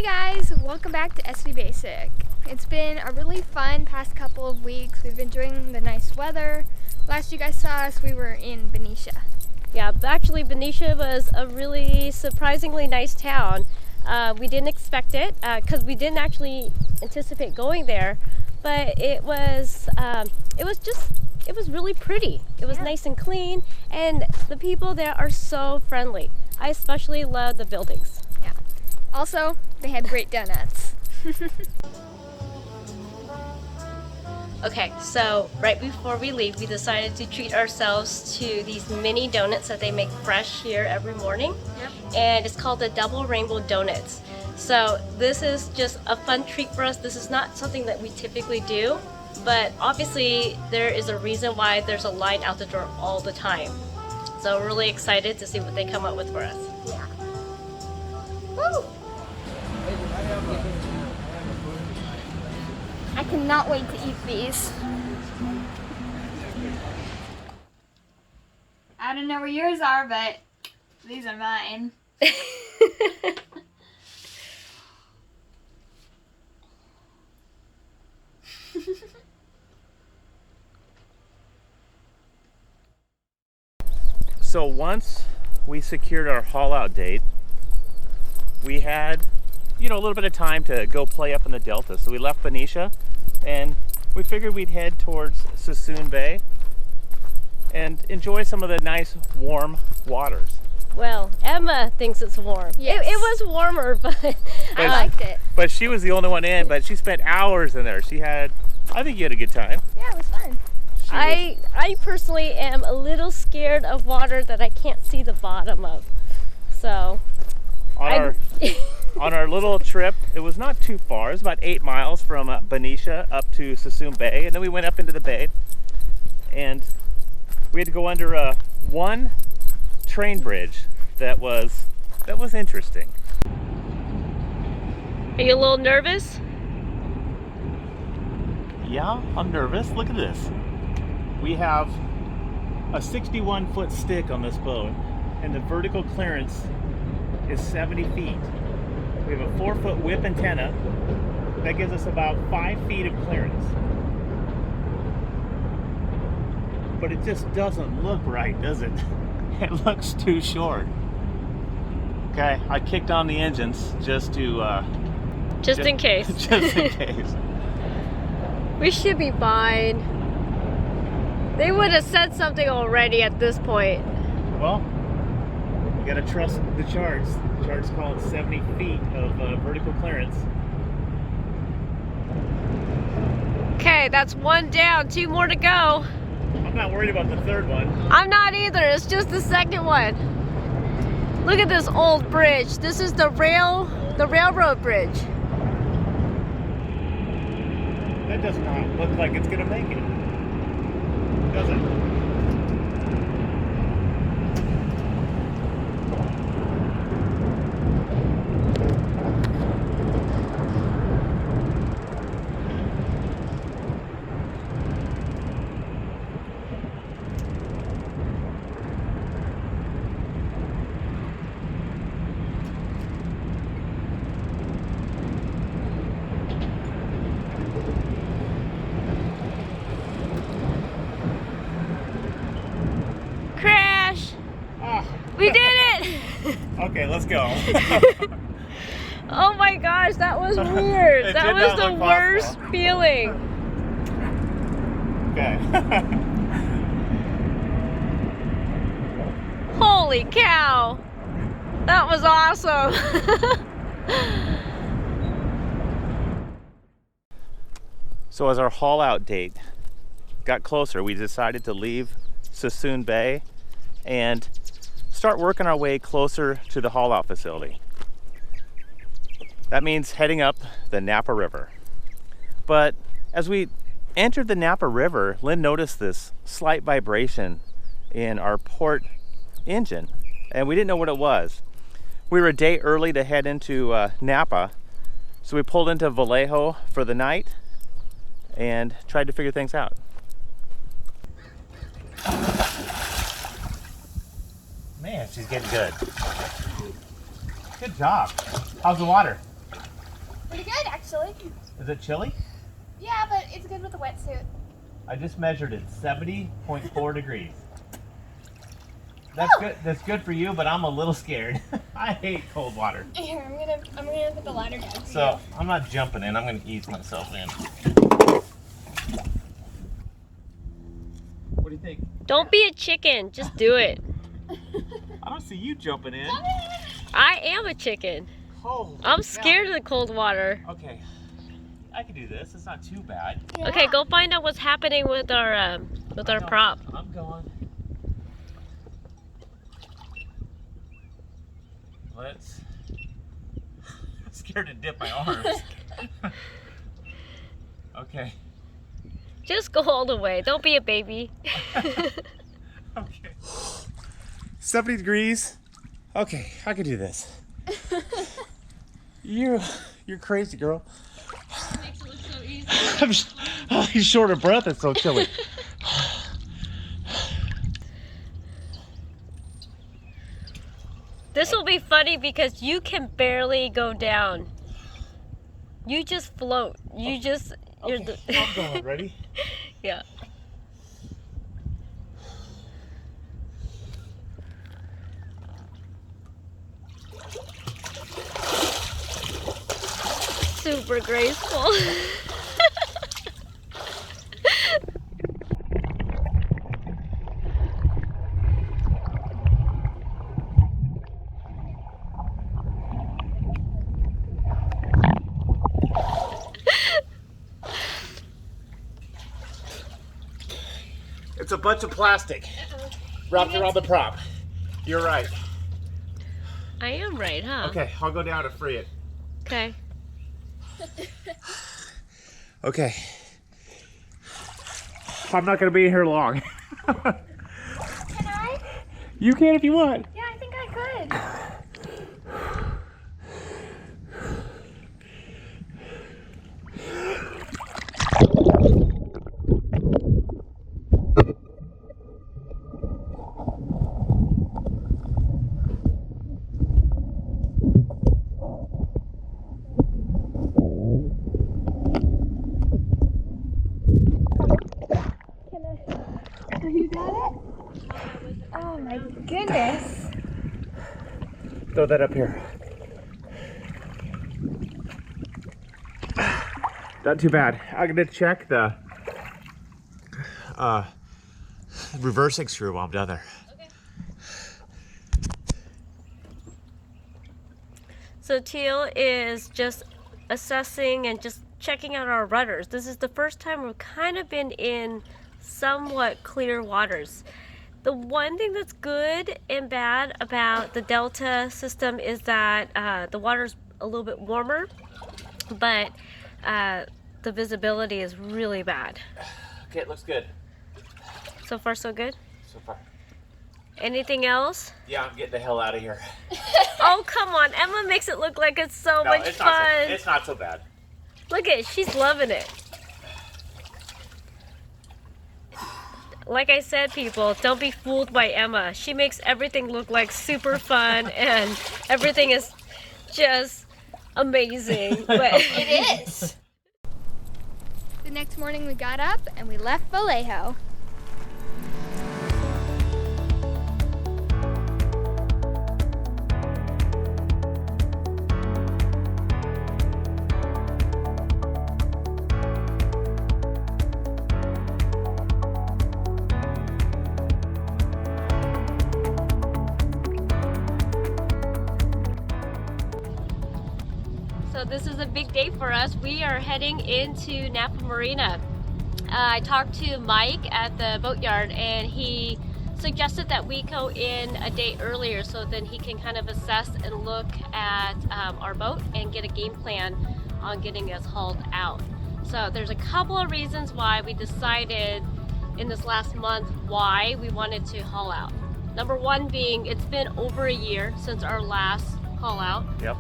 Hey guys, welcome back to SV Basic. It's been a really fun past couple of weeks. We've been enjoying the nice weather. Last you guys saw us, we were in Benicia. Yeah, actually Benicia was a really surprisingly nice town. We didn't expect it because we didn't actually anticipate going there, but it was really pretty. It was nice and clean, and the people there are so friendly. I especially love the buildings. Yeah. Also, they had great donuts. Okay, so right before we leave, we decided to treat ourselves to these mini donuts that they make fresh here every morning. Yep. And it's called the Double Rainbow Donuts. So this is just a fun treat for us. This is not something that we typically do, but obviously there is a reason why there's a line out the door all the time. So we're really excited to see what they come up with for us. Yeah. Woo! I cannot wait to eat these. I don't know where yours are, but these are mine. So once we secured our haul out date, we had, a little bit of time to go play up in the Delta. So we left Benicia and we figured we'd head towards Suisun Bay and enjoy some of the nice warm waters. Well, Emma thinks it's warm. Yes. It was warmer, but I liked it. But she was the only one in, but she spent hours in there. I think you had a good time. Yeah, it was fun. I personally am a little scared of water that I can't see the bottom of. So On our little trip, it was not too far. It was about 8 miles from Benicia up to Suisun Bay, and then we went up into the bay, and we had to go under one train bridge that was interesting. are you a little nervous? Yeah, I'm nervous. Look at this. We have a 61-foot stick on this boat, and the vertical clearance is 70 feet. We have a 4-foot whip antenna that gives us about 5 feet of clearance. But it just doesn't look right, does it? It looks too short. Okay, I kicked on the engines just In case. Just in case. We should be fine. They would have said something already at this point. Well, you gotta trust the charts. The charts call it 70 feet of vertical clearance. Okay, that's one down, 2 more to go. I'm not worried about the third one. I'm not either, it's just the second one. Look at this old bridge. This is the railroad bridge. That does not look like it's gonna make it, does it? Crash! We did it! Okay, let's go. Oh my gosh, that was weird. It That did was not the look worst possible. feeling. Okay. Holy cow! That was awesome. So as our haul out date got closer, we decided to leave Suisun Bay and start working our way closer to the haul out facility. That means heading up the Napa River. But as we entered the Napa River, Lynn noticed this slight vibration in our port engine, and we didn't know what it was. We were a day early to head into Napa, so we pulled into Vallejo for the night and tried to figure things out. Man, she's getting good. Good job. How's the water? chilly. Is it chilly? Yeah, but it's good with a wetsuit. I just measured it, 70.4 degrees. That's good. That's good for you, but I'm a little scared. I hate cold water. Here, I'm gonna put the ladder down for So you. I'm not jumping in. I'm gonna ease myself in. What do you think? Don't be a chicken. Just do it. I don't see you jumping in. I am a chicken. Oh, I'm scared of the cold water. Okay, I can do this. It's not too bad. Yeah. Okay, go find out what's happening with our prop. I'm going. Let's. I'm scared to dip my arms. Okay. Just go all the way. Don't be a baby. Okay. 70 degrees. Okay, I can do this. You're crazy, girl. Makes it look so easy. I'm short of breath. It's so chilly. This will be funny because you can barely go down. You just float. You just. You're Okay, the. I'm going. Ready? Yeah. Super graceful. It's a bunch of plastic wrapped around the prop. You're right. I am right, huh? Okay, I'll go down and free it. Okay. Okay. I'm not gonna be here long. Can I? You can if you want. Yeah, I think I could. You got it? Oh my goodness. Throw that up here. Not too bad. I'm gonna check the reversing screw while I'm down there. Okay. So Teal is just assessing and just checking out our rudders. This is the first time we've kind of been in somewhat clear waters. The one thing that's good and bad about the Delta system is that the water's a little bit warmer, but the visibility is really bad. Okay, it looks good. So far, so good. So far. Anything else? Yeah, I'm getting the hell out of here. Oh, come on. Emma makes it look like it's so much it's fun. it's not so bad. Look at it. She's loving it. Like I said, people, don't be fooled by Emma. She makes everything look like super fun and everything is just amazing. But It is. The next morning we got up and we left Vallejo. So this is a big day for us. We are heading into Napa Marina. I talked to Mike at the boatyard and he suggested that we go in a day earlier so then he can kind of assess and look at our boat and get a game plan on getting us hauled out. So there's a couple of reasons why we decided in this last month why we wanted to haul out. Number one being it's been over a year since our last haul out. Yep.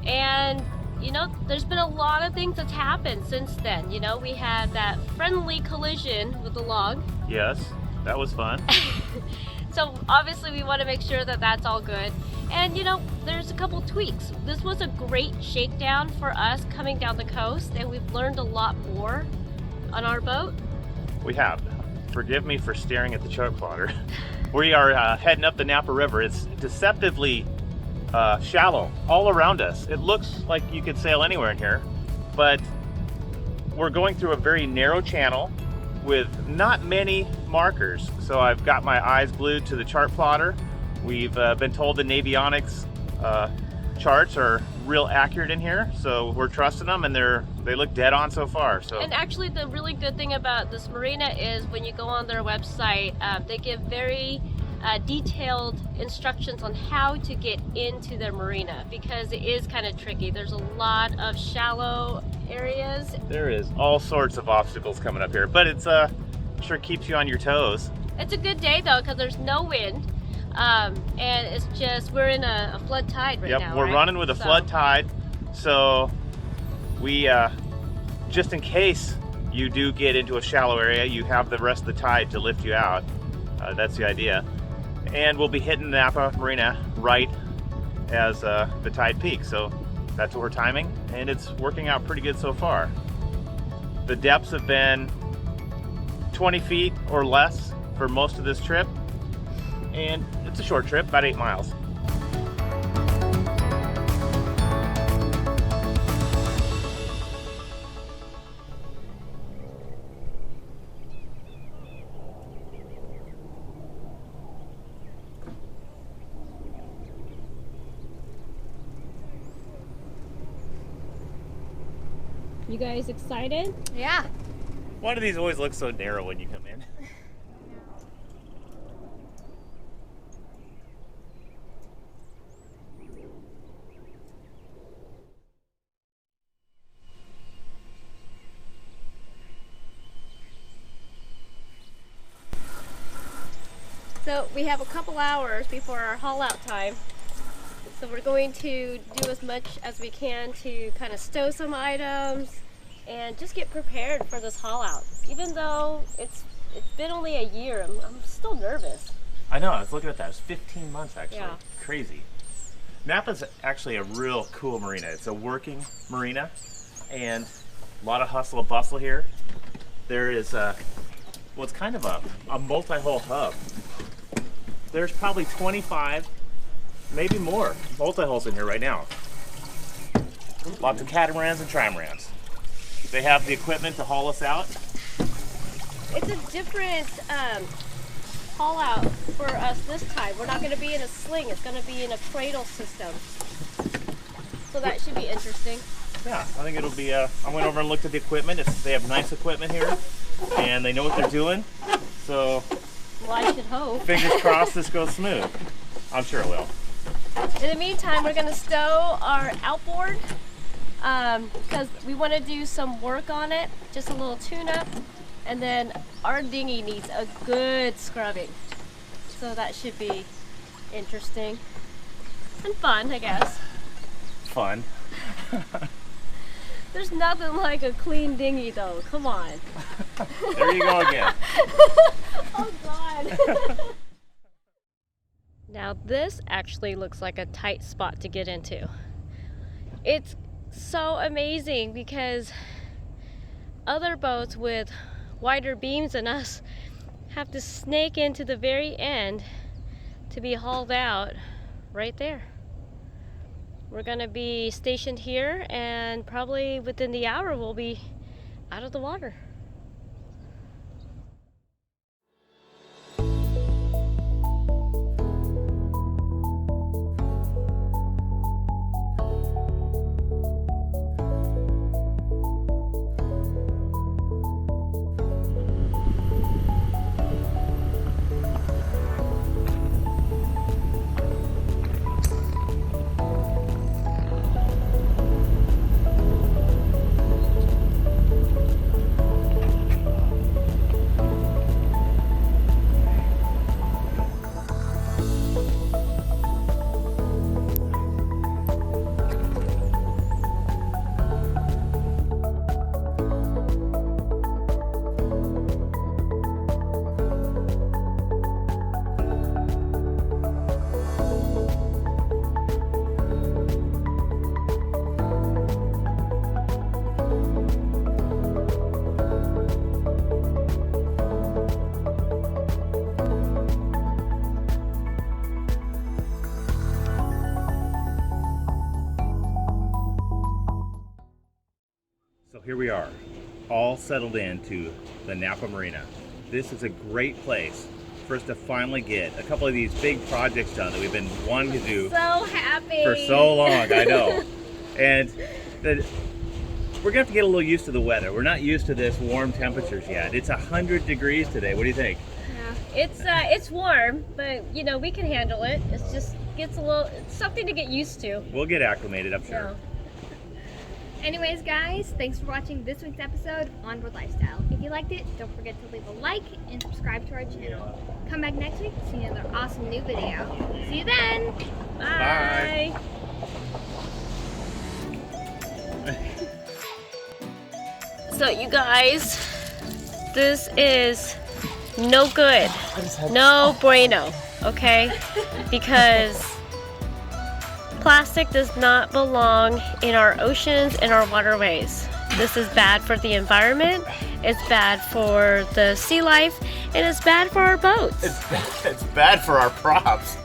And you know, there's been a lot of things that's happened since then. You know, we had that friendly collision with the log. Yes, that was fun. So obviously we want to make sure that that's all good. And you know, there's a couple tweaks. This was a great shakedown for us coming down the coast, and we've learned a lot more on our boat. We have. Forgive me for staring at the chart plotter. We are heading up the Napa River. It's deceptively shallow all around us. It looks like you could sail anywhere in here, but we're going through a very narrow channel with not many markers. So I've got my eyes glued to the chart plotter. We've been told the Navionics charts are real accurate in here, so we're trusting them, and they look dead on so far. So, and actually the really good thing about this marina is when you go on their website, they give very detailed instructions on how to get into their marina, because it is kind of tricky. There's a lot of shallow areas. There is all sorts of obstacles coming up here, but it's sure keeps you on your toes. It's a good day though, because there's no wind. And it's just, we're in a flood tide right now. Yep, we're running with a flood tide. So we, just in case you do get into a shallow area, you have the rest of the tide to lift you out. That's the idea. And we'll be hitting Napa Marina right as the tide peaks. So that's what we're timing, and it's working out pretty good so far. The depths have been 20 feet or less for most of this trip. And it's a short trip, about 8 miles. You guys excited? Yeah. Why do these always look so narrow when you come in? So we have a couple hours before our haul out time. So we're going to do as much as we can to kind of stow some items and just get prepared for this haul out. Even though it's been only a year, I'm still nervous. I know, I was looking at that. It's 15 months actually. Yeah. Crazy. Napa's actually a real cool marina. It's a working marina and a lot of hustle and bustle here. There is it's kind of a multi-hull hub. There's probably 25, maybe more, multi-hulls in here right now. Lots of catamarans and trimarans. They have the equipment to haul us out. It's a different haul out for us this time. We're not going to be in a sling. It's going to be in a cradle system. So that should be interesting. Yeah, I think it'll be, I went over and looked at the equipment. They have nice equipment here, and they know what they're doing. So, well, I should hope. Fingers crossed this goes smooth. I'm sure it will. In the meantime, we're going to stow our outboard because we want to do some work on it, just a little tune-up, and then our dinghy needs a good scrubbing. So that should be interesting and fun, I guess. Fun. There's nothing like a clean dinghy though, come on. There you go again. Oh God. Now this actually looks like a tight spot to get into. It's so amazing because other boats with wider beams than us have to snake into the very end to be hauled out right there. We're gonna be stationed here and probably within the hour we'll be out of the water. here we are, all settled into the Napa Marina. This is a great place for us to finally get a couple of these big projects done that we've been wanting to do So happy for so long, I know. And we're gonna have to get a little used to the weather. We're not used to this warm temperatures yet. It's 100 degrees today. What do you think? It's warm, but you know, we can handle it. It's just gets a little, it's something to get used to. We'll get acclimated, I'm sure. Anyways, guys, thanks for watching this week's episode of Onboard Lifestyle. If you liked it, don't forget to leave a like and subscribe to our channel. Come back next week to see another awesome new video. See you then. Bye. So you guys, this is no good, no bueno, okay? Because plastic does not belong in our oceans and our waterways. This is bad for the environment, it's bad for the sea life, and it's bad for our boats. It's bad for our props.